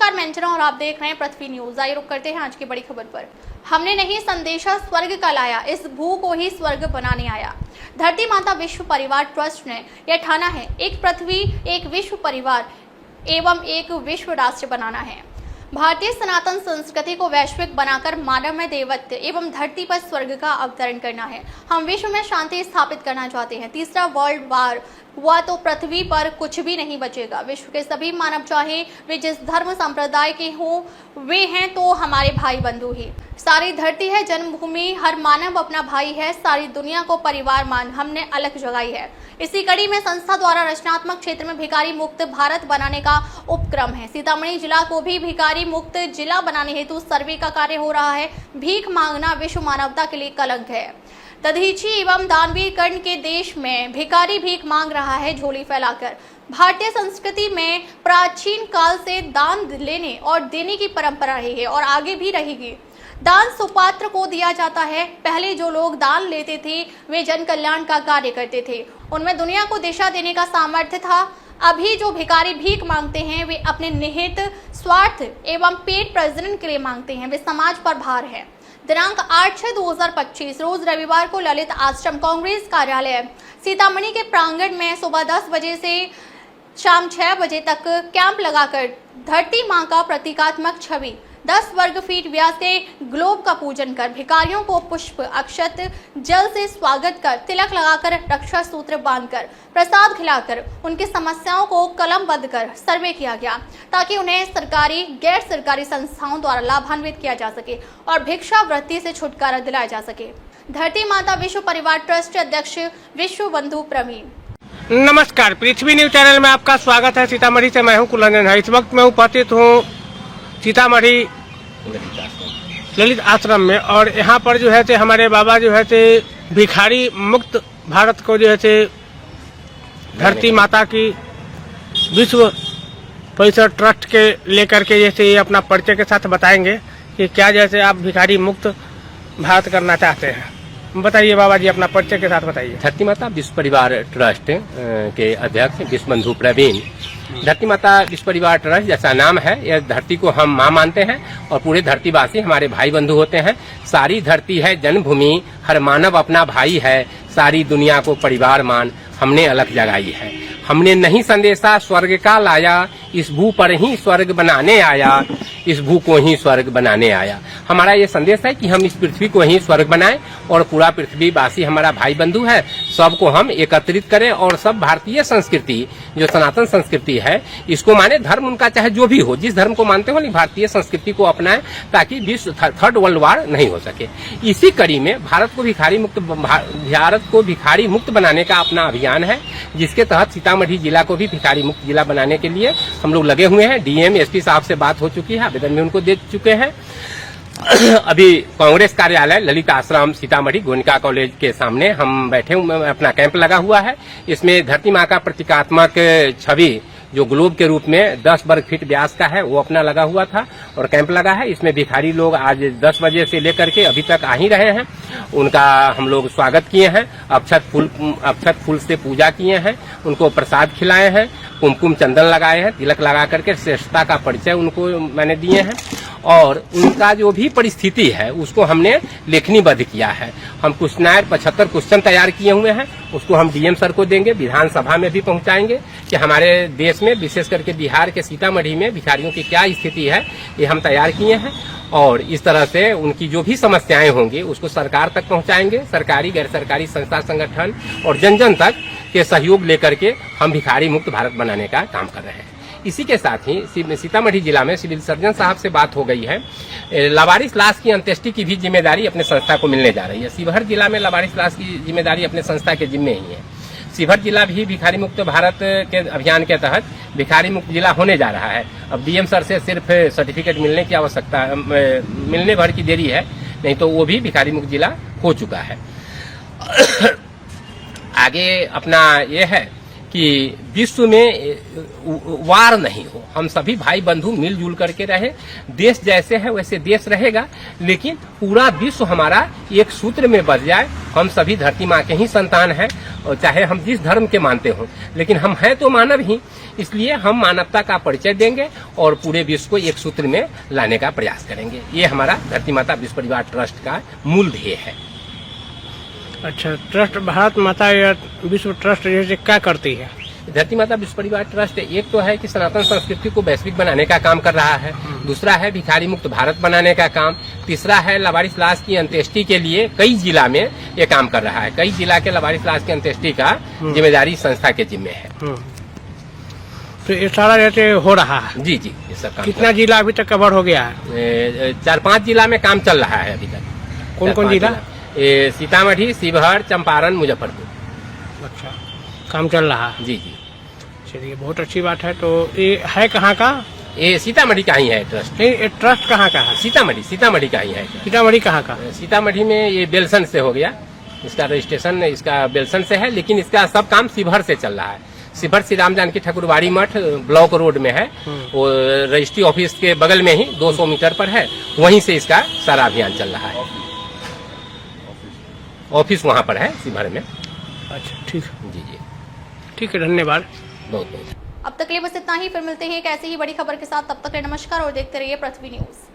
नमस्कार, मैं अंजना और आप देख रहे हैं पृथ्वी न्यूज। आइए रुक करते हैं आज की बड़ी खबर पर। हमने नहीं संदेशा स्वर्ग का लाया, इस भू को ही स्वर्ग बनाने आया। धरती माता विश्व परिवार ट्रस्ट ने यह ठाना है, एक पृथ्वी एक विश्व परिवार एवं एक विश्व राष्ट्र बनाना है। भारतीय सनातन संस्कृति को वैश्विक बनाकर मानव में देवत्व एवं धरती पर स्वर्ग का अवतरण करना है। हम विश्व में शांति स्थापित करना चाहते हैं। तीसरा वर्ल्ड वार हुआ तो पृथ्वी पर कुछ भी नहीं बचेगा। विश्व के सभी मानव, चाहे वे जिस धर्म संप्रदाय के हों, वे हैं तो हमारे भाई बंधु ही। सारी धरती है जन्मभूमि, हर मानव अपना भाई है। सारी दुनिया को परिवार मान हमने अलग जगाई है। इसी कड़ी में संस्था द्वारा रचनात्मक क्षेत्र में भिखारी मुक्त भारत बनाने का उपक्रम है। सीतामढ़ी जिला को भी भिखारी मुक्त जिला बनाने हेतु सर्वे का कार्य हो रहा है। भीख मांगना विश्व मानवता के लिए कलंक है। दधीची एवं दानवीर कर्ण के देश में भिखारी भीख मांग रहा है झोली फैलाकर। भारतीय संस्कृति में प्राचीन काल से दान लेने और देने की परंपरा रही है और आगे भी रहेगी। दान सुपात्र को दिया जाता है। पहले जो लोग दान लेते थे वे जन कल्याण का कार्य करते थे, उनमें दुनिया को दिशा देने का सामर्थ्य था। अभी जो भिखारी भीख मांगते हैं वे अपने निहित स्वार्थ एवं पेट प्रजनन के लिए मांगते हैं, वे समाज पर भार है। दिनांक 8/6/2025 रोज रविवार को ललित आश्रम कांग्रेस कार्यालय सीतामढ़ी के प्रांगण में सुबह 10 बजे से शाम 6 बजे तक कैंप लगाकर धरती मां का प्रतीकात्मक छवि 10 वर्ग फीट व्यास के ग्लोब का पूजन कर भिखारियों को पुष्प अक्षत जल से स्वागत कर, तिलक लगाकर, रक्षा सूत्र बांधकर, प्रसाद खिलाकर उनकी समस्याओं को कलमबद्ध कर सर्वे किया गया ताकि उन्हें सरकारी गैर सरकारी संस्थाओं द्वारा लाभान्वित किया जा सके और भिक्षावृत्ति से छुटकारा दिलाया जा सके। धरती माता विश्व परिवार ट्रस्ट अध्यक्ष विश्व बंधु प्रवीण। नमस्कार, पृथ्वी न्यूज चैनल में आपका स्वागत है। सीतामढ़ी से मैं हूं कुलरंजन। इस वक्त मैं उपस्थित हूं सीतामढ़ी ललित आश्रम में और यहाँ पर जो है से हमारे बाबा जो है से भिखारी मुक्त भारत को जो है से धरती माता की विश्व परिसर ट्रस्ट के लेकर के जैसे ये अपना परिचय के साथ बताएंगे कि क्या जैसे आप भिखारी मुक्त भारत करना चाहते हैं। बताइए बाबा जी, अपना परिचय के साथ बताइए। धरती माता विश्व परिवार ट्रस्ट के अध्यक्ष विश्व बंधु प्रवीण। धरती माता विश्व परिवार ट्रस्ट जैसा नाम है, यह धरती को हम माँ मानते हैं और पूरे धरतीवासी हमारे भाई बंधु होते हैं। सारी धरती है जन्मभूमि, हर मानव अपना भाई है। सारी दुनिया को परिवार मान हमने अलग जगाई है। हमने नहीं संदेशा स्वर्ग का लाया, इस भू पर ही स्वर्ग बनाने आया, इस भू को ही स्वर्ग बनाने आया। हमारा ये संदेश है कि हम इस पृथ्वी को ही स्वर्ग बनाएं और पूरा पृथ्वीवासी हमारा भाई बंधु है। सबको हम एकत्रित करें और सब भारतीय संस्कृति जो सनातन संस्कृति है इसको माने। धर्म उनका चाहे जो भी हो, जिस धर्म को मानते हो, भारतीय संस्कृति को अपनाएं ताकि विश्व थर्ड वर्ल्ड वार नहीं हो सके। इसी कड़ी में भारत को भिखारी मुक्त बनाने का अपना अभियान है, जिसके तहत सीतामढ़ी जिला को भी भिखारी मुक्त जिला बनाने के लिए हम लोग लगे हुए हैं। डीएम एसपी साहब से बात हो चुकी है, आवेदन भी उनको दे चुके हैं। अभी कांग्रेस कार्यालय ललित आश्रम सीतामढ़ी गोयनका कॉलेज के सामने हम बैठे हुए, अपना कैंप लगा हुआ है। इसमें धरती माँ का प्रतीकात्मक छवि जो ग्लोब के रूप में 10 वर्ग फीट व्यास का है वो अपना लगा हुआ था और कैंप लगा है। इसमें भिखारी लोग आज 10 बजे से लेकर के अभी तक आ ही रहे हैं। उनका हम लोग स्वागत किए हैं, अक्षत फूल से पूजा किए हैं, उनको प्रसाद खिलाए हैं, कुमकुम चंदन लगाए हैं, तिलक लगा करके श्रेष्ठता का परिचय उनको मैंने दिए हैं और उनका जो भी परिस्थिति है उसको हमने लेखनीबद्ध किया है। हम क्वेश्चनर 75 क्वेश्चन तैयार किए हुए हैं, उसको हम डीएम सर को देंगे, विधानसभा में भी पहुंचाएंगे कि हमारे देश में विशेष करके बिहार के सीतामढ़ी में भिखारियों की क्या स्थिति है, ये हम तैयार किए हैं। और इस तरह से उनकी जो भी समस्याएं होंगी उसको सरकार तक पहुंचाएंगे। सरकारी गैर सरकारी संस्था संगठन और जन जन तक के सहयोग लेकर के हम भिखारी मुक्त भारत बनाने का काम कर रहे हैं। इसी के साथ ही सीतामढ़ी जिला में सिविल सर्जन साहब से बात हो गई है। लावारिस लाश की अंत्येष्टि की भी जिम्मेदारी अपने संस्था को मिलने जा रही है। शिवहर जिला में लावारिस लाश की जिम्मेदारी अपने संस्था के जिम्मे ही है। शिवहर जिला भी भिखारी मुक्त भारत के अभियान के तहत भिखारी मुक्त जिला होने जा रहा है। अब डीएम सर से सिर्फ सर्टिफिकेट मिलने की आवश्यकता, मिलने भर की देरी है, नहीं तो वो भी भिखारी मुक्त जिला हो चुका है। आगे अपना ये है कि विश्व में वार नहीं हो, हम सभी भाई बंधु मिलजुल करके रहे। देश जैसे है वैसे देश रहेगा, लेकिन पूरा विश्व हमारा एक सूत्र में बस जाए। हम सभी धरती माँ के ही संतान हैं, और चाहे हम जिस धर्म के मानते हों, लेकिन हम हैं तो मानव ही। इसलिए हम मानवता का परिचय देंगे और पूरे विश्व को एक सूत्र में लाने का प्रयास करेंगे। ये हमारा धरती माता विश्व परिवार ट्रस्ट का मूल ध्येय है। अच्छा, ट्रस्ट भारत माता या विश्व ट्रस्ट जैसे क्या करती है? धरती माता विश्व परिवार ट्रस्ट एक तो है कि सनातन संस्कृति को वैश्विक बनाने का काम कर रहा है, दूसरा है भिखारी मुक्त भारत बनाने का काम, तीसरा है लवारिस लाश की अंत्येष्टि के लिए कई जिला में ये काम कर रहा है। कई जिला के लवारिस लाश की अंत्येष्टि का जिम्मेदारी संस्था के जिम्मे है। तो ये सारा जैसे हो रहा है? जी जी, ये सब काम। कितना जिला अभी तक कवर हो गया है? 4-5 जिला में काम चल रहा है अभी तक। कौन कौन जिला? सीतामढ़ी, शिवहर, चंपारण, मुजफ्फरपुर। अच्छा, काम चल रहा है। जी जी, चलिए, बहुत अच्छी बात है। तो ये है कहाँ का? ये सीतामढ़ी का ही है ट्रस्ट। नहीं, ये ट्रस्ट कहाँ का है? सीतामढ़ी का ही है। सीतामढ़ी कहाँ का? सीतामढ़ी में ये बेलसन से हो गया, इसका रजिस्ट्रेशन इसका बेलसन से है, लेकिन इसका सब काम शिवहर से चल रहा है। शिवहर श्री राम जानकी ठाकुरबाड़ी मठ ब्लॉक रोड में है, वो रजिस्ट्री ऑफिस के बगल में ही 200 मीटर पर है, वहीं से इसका सारा अभियान चल रहा है। ऑफिस वहाँ पर है शिवहर में। अच्छा, ठीक है। जी जी, ठीक है, धन्यवाद। बहुत बहुत। अब तक के लिए बस इतना ही, फिर मिलते हैं एक ऐसी ही बड़ी खबर के साथ। तब तक के लिए नमस्कार और देखते रहिए पृथ्वी न्यूज।